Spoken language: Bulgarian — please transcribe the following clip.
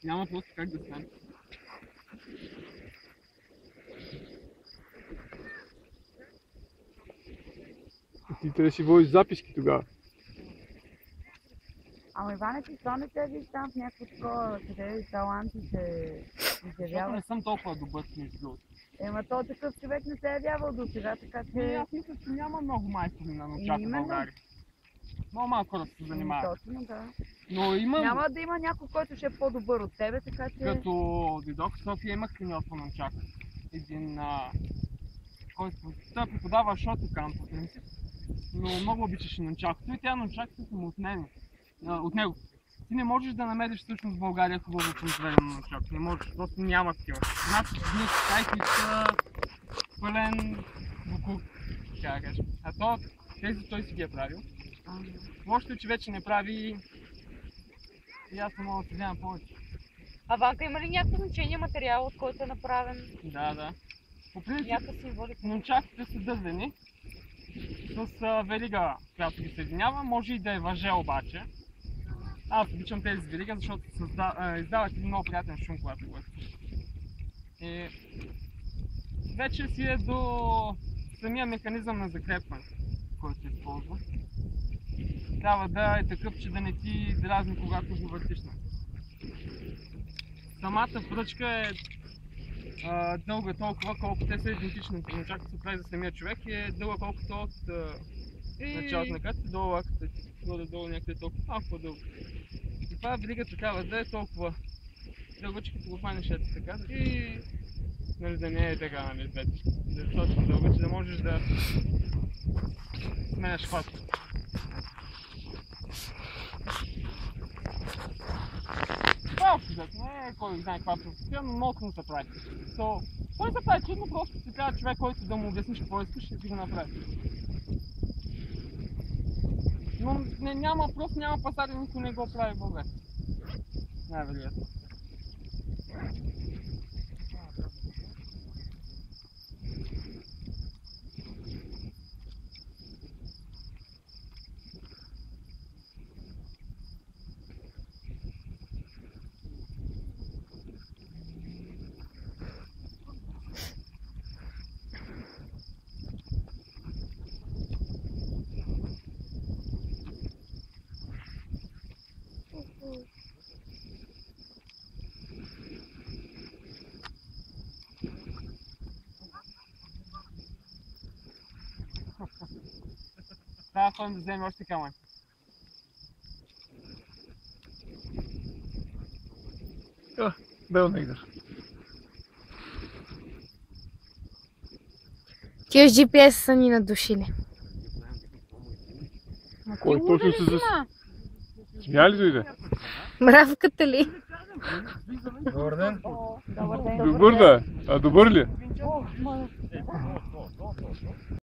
Няма просто как да стане. Ти трябва да си водиш записки тогава. Ама Иване, ти защо не те виж там в някакво такова, къде таланти се Защото изявява? не съм толкова добър между другото. Ема то такъв човек не се е явявал до сега, така че... Аз мисля, че няма много майстори на нунчака в Именно. България. Много малко хора се занимават. Точно, да. Но има... Няма да има някой, който ще е по-добър от тебе, така че... Като дойдох в София, имах треньор по нунчак. Един, който той преподава шотокан по принцип, но много обичаше нунчакото и тя нунчаките са му от него. Ти не можеш да намериш всъщност в България хубаво произведено нунчак. Не можеш, просто няма такива. Значи дни китайки са пълен буклук, така да кажа. А то, тези той си ги е правил. Лошото е, че вече не прави и аз не мога да се вземам повече. А Ванка има ли някакво значение материал, от който е направен? Да. По принцип, Някакъв символик? нунчаките са дървени с верига, която ги съединява. Може и да е въже обаче. Аз обичам тези верига, защото издават един много приятен шум, когато го и вече си е до самия механизъм на закрепване, който се използва. Трябва да е такъв, че да не ти дразни, когато го въртиш. Самата пръчка е дълга толкова, колко те са идентични. Нунчакът се прави за самия човек и е дълга колкото от началото на катите до лаката. Долу някъде толкова малко по-дълго. И това верига такава да е толкова дълго, че като го хванеш ето така и нали, да не е така, нали, вече. Да е точно дълго, че да можеш да сменяш хвата. Това е общо взето, не е кой знае каква професия, но много му се прави. Той се прави чудно, просто си трябва човек, който да му обясниш какво искаш и да ти го направи. Но просто няма пазар и никой не го прави в България. Най-вероятно. Трябва ходим да вземем още камъни. Бел негър. Тия GPS са ни надушили. Кой точно се смя ли дойде? Мравката ли? Добър ден. Добър ден. Добър да. А добър ли?